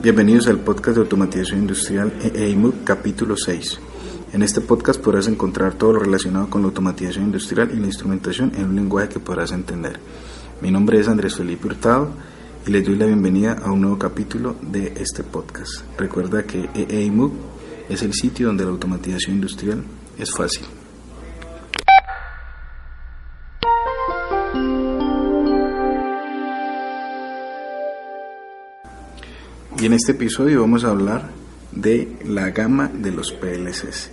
Bienvenidos al podcast de automatización industrial EIMUG capítulo 6. En este podcast podrás encontrar todo lo relacionado con la automatización industrial y la instrumentación en un lenguaje que podrás entender. Mi nombre es Andrés Felipe Hurtado y les doy la bienvenida a un nuevo capítulo de este podcast. Recuerda que EIMUG es el sitio donde la automatización industrial es fácil. Y en este episodio vamos a hablar de la gama de los PLCs.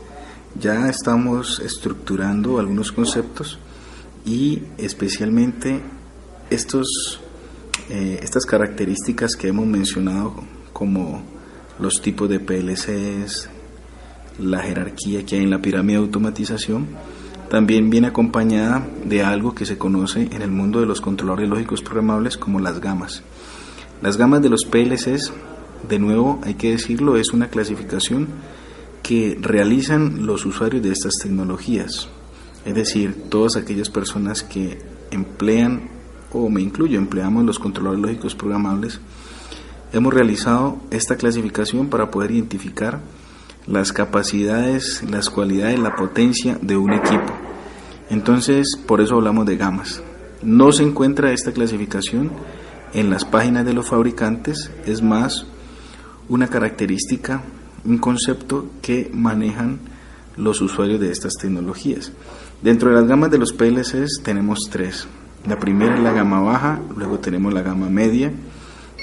Ya estamos estructurando algunos conceptos y especialmente estas características que hemos mencionado, como los tipos de PLCs, la jerarquía que hay en la pirámide de automatización, también viene acompañada de algo que se conoce en el mundo de los controladores lógicos programables como las gamas. Las gamas de los PLCs, de nuevo hay que decirlo, es una clasificación que realizan los usuarios de estas tecnologías, es decir, todas aquellas personas que emplean, o me incluyo, empleamos los controladores lógicos programables. Hemos realizado esta clasificación para poder identificar las capacidades, las cualidades, la potencia de un equipo. Entonces, por eso hablamos de gamas. No se encuentra esta clasificación en las páginas de los fabricantes, es más una característica, un concepto que manejan los usuarios de estas tecnologías. Dentro de las gamas de los PLCs tenemos tres. La primera es la gama baja, luego tenemos la gama media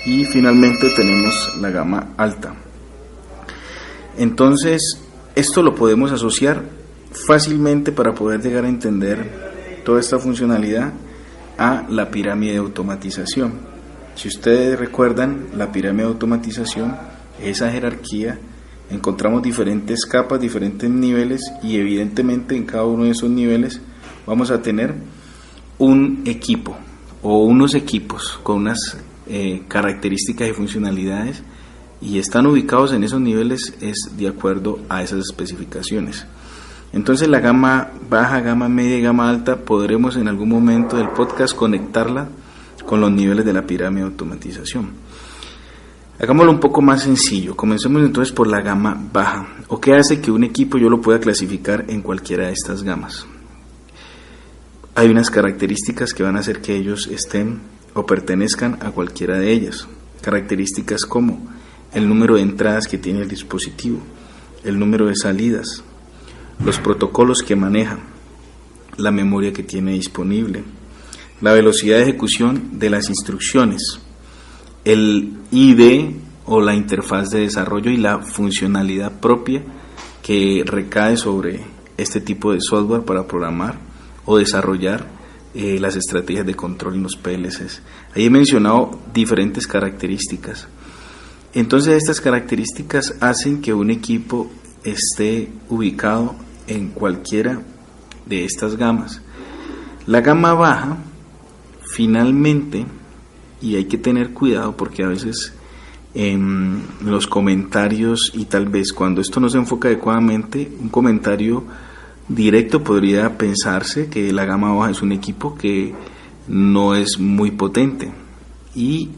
y finalmente tenemos la gama alta. Entonces, esto lo podemos asociar fácilmente para poder llegar a entender toda esta funcionalidad a la pirámide de automatización. Si ustedes recuerdan, la pirámide de automatización, esa jerarquía, encontramos diferentes capas, diferentes niveles, y evidentemente en cada uno de esos niveles vamos a tener un equipo o unos equipos con unas características y funcionalidades, y están ubicados en esos niveles es de acuerdo a esas especificaciones. Entonces la gama baja, gama media y gama alta podremos en algún momento del podcast conectarla con los niveles de la pirámide de automatización. Hagámoslo un poco más sencillo. Comencemos entonces por la gama baja. ¿O qué hace que un equipo yo lo pueda clasificar en cualquiera de estas gamas? Hay unas características que van a hacer que ellos estén o pertenezcan a cualquiera de ellas. Características como el número de entradas que tiene el dispositivo, el número de salidas, los protocolos que maneja, la memoria que tiene disponible, la velocidad de ejecución de las instrucciones, el ID o la interfaz de desarrollo y la funcionalidad propia que recae sobre este tipo de software para programar o desarrollar las estrategias de control en los PLCs. Ahí he mencionado diferentes características. Entonces estas características hacen que un equipo esté ubicado en cualquiera de estas gamas. La gama baja, finalmente, y hay que tener cuidado porque a veces en los comentarios, y tal vez cuando esto no se enfoca adecuadamente, un comentario directo podría pensarse que la gama baja es un equipo que no es muy potente, y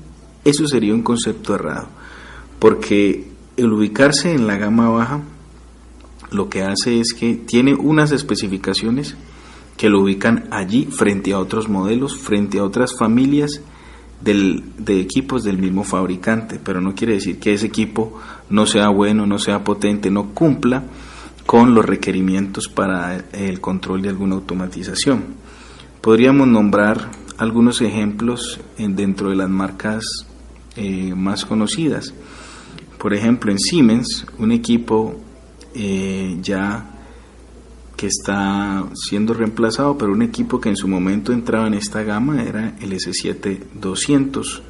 eso sería un concepto errado, porque el ubicarse en la gama baja lo que hace es que tiene unas especificaciones que lo ubican allí frente a otros modelos, frente a otras familias de equipos del mismo fabricante, pero no quiere decir que ese equipo no sea bueno, no sea potente, no cumpla con los requerimientos para el control de alguna automatización. Podríamos nombrar algunos ejemplos dentro de las marcas más conocidas. Por ejemplo, en Siemens, un equipo ya que está siendo reemplazado, pero un equipo que en su momento entraba en esta gama era el S7-200,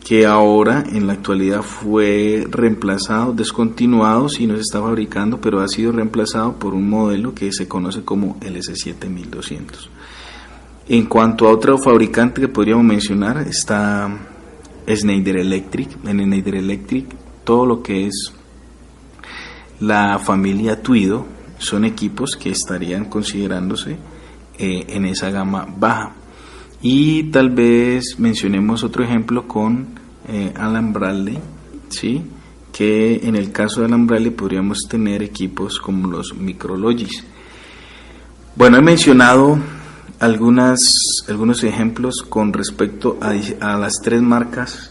que ahora en la actualidad fue reemplazado, descontinuado, sí no se está fabricando, pero ha sido reemplazado por un modelo que se conoce como el S7-1200. En cuanto a otro fabricante que podríamos mencionar, está Schneider Electric. En Schneider Electric, todo lo que es la familia Tuido son equipos que estarían considerándose en esa gama baja. Y tal vez mencionemos otro ejemplo con Allen Bradley, ¿sí? Que en el caso de Alambrale podríamos tener equipos como los Micrologis. Bueno, he mencionado algunos ejemplos con respecto a las 3 marcas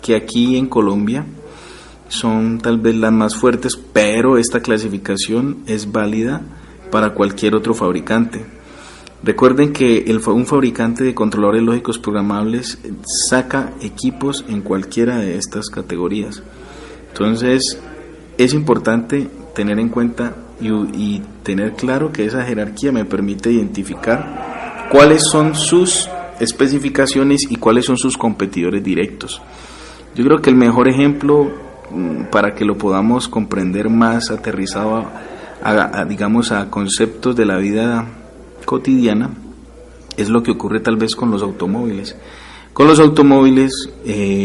que aquí en Colombia son tal vez las más fuertes, pero esta clasificación es válida para cualquier otro fabricante. Recuerden que un fabricante de controladores lógicos programables saca equipos en cualquiera de estas categorías. Entonces es importante tener en cuenta y tener claro que esa jerarquía me permite identificar cuáles son sus especificaciones y cuáles son sus competidores directos. Yo creo que el mejor ejemplo para que lo podamos comprender más aterrizado a conceptos de la vida cotidiana es lo que ocurre tal vez con los automóviles. Con los automóviles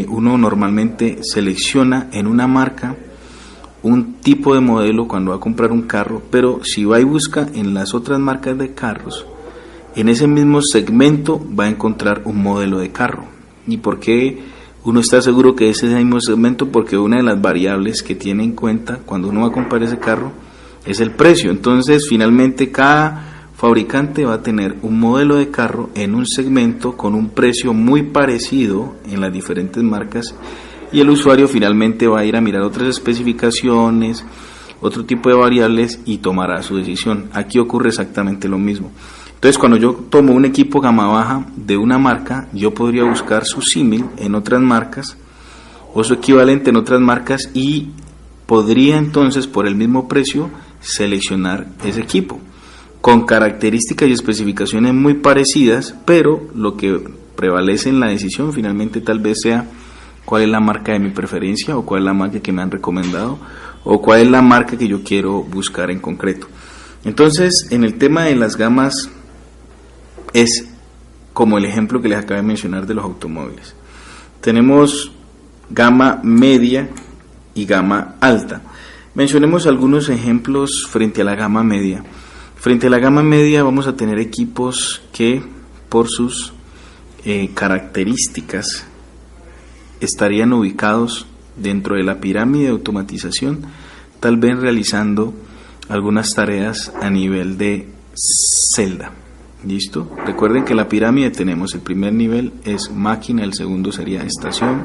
uno normalmente selecciona en una marca un tipo de modelo cuando va a comprar un carro, pero si va y busca en las otras marcas de carros, en ese mismo segmento va a encontrar un modelo de carro. ¿Y por qué uno está seguro que ese es el mismo segmento? Porque una de las variables que tiene en cuenta cuando uno va a comprar ese carro es el precio. Entonces finalmente cada fabricante va a tener un modelo de carro en un segmento con un precio muy parecido en las diferentes marcas, y el usuario finalmente va a ir a mirar otras especificaciones, otro tipo de variables y tomará su decisión. Aquí ocurre exactamente lo mismo. Entonces cuando yo tomo un equipo gama baja de una marca, yo podría buscar su símil en otras marcas o su equivalente en otras marcas y podría entonces por el mismo precio seleccionar ese equipo con características y especificaciones muy parecidas, pero lo que prevalece en la decisión finalmente tal vez sea cuál es la marca de mi preferencia o cuál es la marca que me han recomendado o cuál es la marca que yo quiero buscar en concreto. Entonces, en el tema de las gamas es como el ejemplo que les acabo de mencionar de los automóviles. Tenemos gama media y gama alta. Mencionemos algunos ejemplos frente a la gama media. Frente a la gama media vamos a tener equipos que por sus características estarían ubicados dentro de la pirámide de automatización, tal vez realizando algunas tareas a nivel de celda. ¿Listo? Recuerden que la pirámide tenemos el primer nivel es máquina, el segundo sería estación,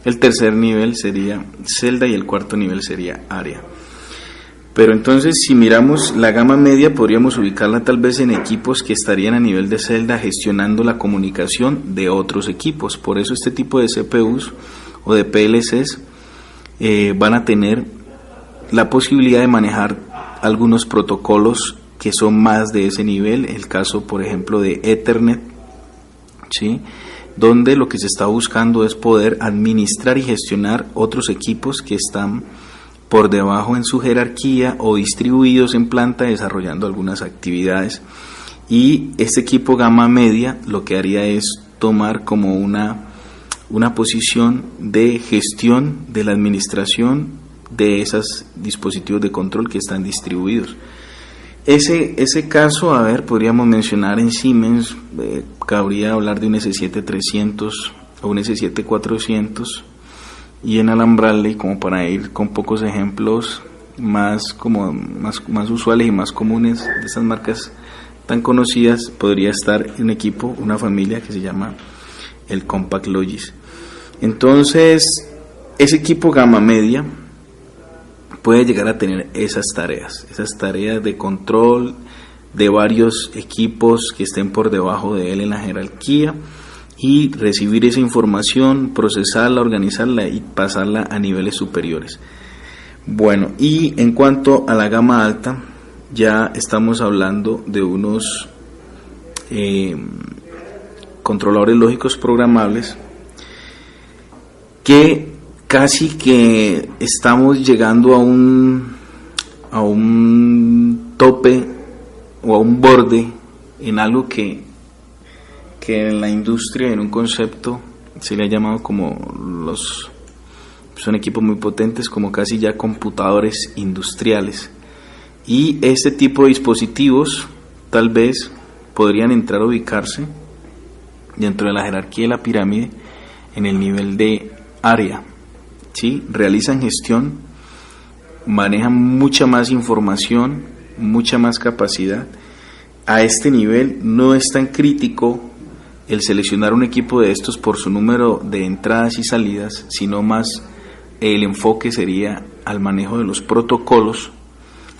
el tercer nivel sería celda y el cuarto nivel sería área. Pero entonces si miramos la gama media podríamos ubicarla tal vez en equipos que estarían a nivel de celda gestionando la comunicación de otros equipos. Por eso este tipo de CPUs o de PLCs van a tener la posibilidad de manejar algunos protocolos que son más de ese nivel, el caso por ejemplo de Ethernet, ¿sí? Donde lo que se está buscando es poder administrar y gestionar otros equipos que están por debajo en su jerarquía o distribuidos en planta desarrollando algunas actividades, y este equipo gama media lo que haría es tomar como una posición de gestión de la administración de esos dispositivos de control que están distribuidos. Ese caso, a ver, podríamos mencionar en Siemens, cabría hablar de un S7300 o un S7400, y en Alambrale, como para ir con pocos ejemplos más usuales y más comunes de estas marcas tan conocidas, podría estar un equipo, una familia que se llama el Compact Logis. Entonces, ese equipo gama media puede llegar a tener esas tareas de control de varios equipos que estén por debajo de él en la jerarquía, y recibir esa información, procesarla, organizarla y pasarla a niveles superiores. Bueno, y en cuanto a la gama alta, ya estamos hablando de unos controladores lógicos programables que casi que estamos llegando a un tope o a un borde en algo que en la industria, en un concepto, se le ha llamado como son equipos muy potentes, como casi ya computadores industriales. Y este tipo de dispositivos tal vez podrían entrar a ubicarse dentro de la jerarquía de la pirámide en el nivel de área. ¿sí? Realizan gestión, manejan mucha más información, mucha más capacidad. A este nivel no es tan crítico el seleccionar un equipo de estos por su número de entradas y salidas, sino más el enfoque sería al manejo de los protocolos,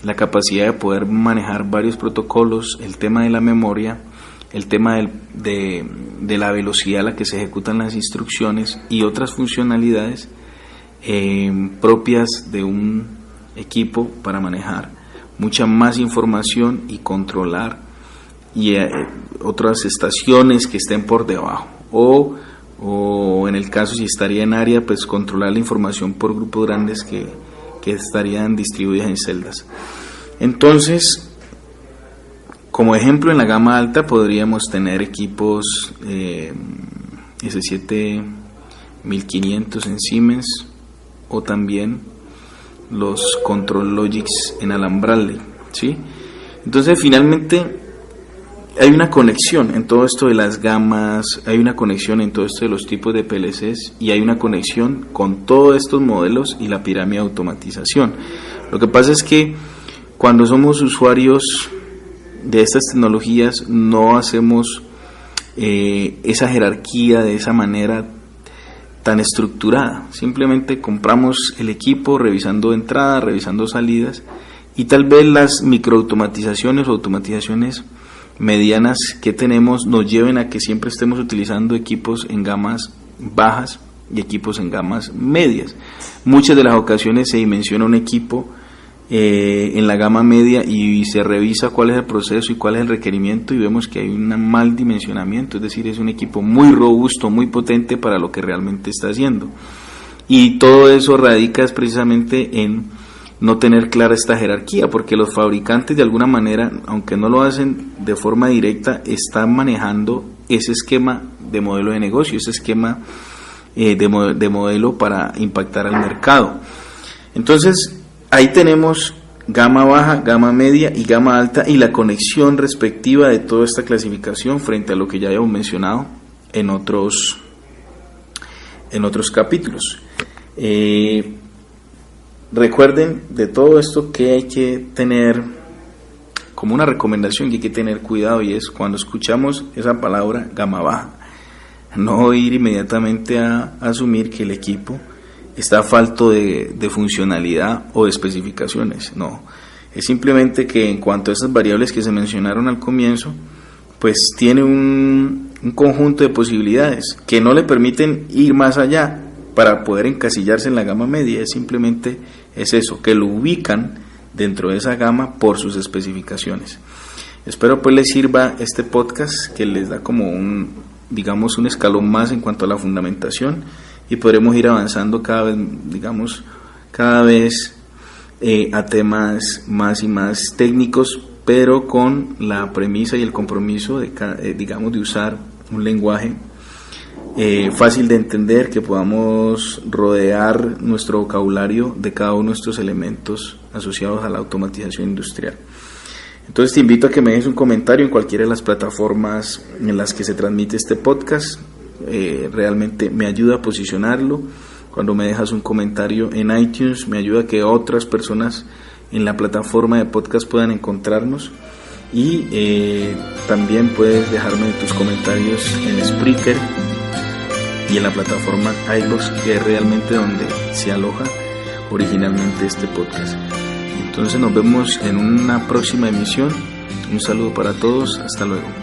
la capacidad de poder manejar varios protocolos, el tema de la memoria, el tema de la velocidad a la que se ejecutan las instrucciones y otras funcionalidades propias de un equipo para manejar mucha más información y controlar y otras estaciones que estén por debajo o en el caso si estaría en área, pues controlar la información por grupos grandes que estarían distribuidas en celdas. Entonces, como ejemplo, en la gama alta podríamos tener equipos S7 1500 en Siemens o también los Control Logics en alambrable, ¿sí? Entonces, finalmente hay una conexión en todo esto de las gamas, hay una conexión en todo esto de los tipos de PLCs y hay una conexión con todos estos modelos y la pirámide de automatización. Lo que pasa es que cuando somos usuarios de estas tecnologías no hacemos esa jerarquía de esa manera tan estructurada. Simplemente compramos el equipo revisando entradas, revisando salidas y tal vez las microautomatizaciones o automatizaciones medianas que tenemos nos lleven a que siempre estemos utilizando equipos en gamas bajas y equipos en gamas medias. Muchas de las ocasiones se dimensiona un equipo en la gama media y se revisa cuál es el proceso y cuál es el requerimiento y vemos que hay un mal dimensionamiento, es decir, es un equipo muy robusto, muy potente para lo que realmente está haciendo. Y todo eso radica precisamente en no tener clara esta jerarquía, porque los fabricantes de alguna manera, aunque no lo hacen de forma directa, están manejando ese esquema de modelo de negocio, ese esquema de modelo para impactar al mercado. Entonces, ahí tenemos gama baja, gama media y gama alta y la conexión respectiva de toda esta clasificación frente a lo que ya habíamos mencionado en otros capítulos. Recuerden de todo esto que hay que tener como una recomendación, que hay que tener cuidado, y es cuando escuchamos esa palabra gama baja, no ir inmediatamente a asumir que el equipo está falto de funcionalidad o de especificaciones. No, es simplemente que en cuanto a esas variables que se mencionaron al comienzo, pues tiene un conjunto de posibilidades que no le permiten ir más allá para poder encasillarse en la gama media. Simplemente es eso, que lo ubican dentro de esa gama por sus especificaciones. Espero pues les sirva este podcast, que les da como un escalón más en cuanto a la fundamentación, y podremos ir avanzando cada vez a temas más y más técnicos, pero con la premisa y el compromiso de usar un lenguaje fácil de entender, que podamos rodear nuestro vocabulario de cada uno de estos elementos asociados a la automatización industrial. Entonces te invito a que me dejes un comentario en cualquiera de las plataformas en las que se transmite este podcast. Realmente me ayuda a posicionarlo. Cuando me dejas un comentario en iTunes, me ayuda a que otras personas en la plataforma de podcast puedan encontrarnos. Y también puedes dejarme tus comentarios en Spreaker y en la plataforma iVoox, que es realmente donde se aloja originalmente este podcast. Entonces nos vemos en una próxima emisión. Un saludo para todos, hasta luego.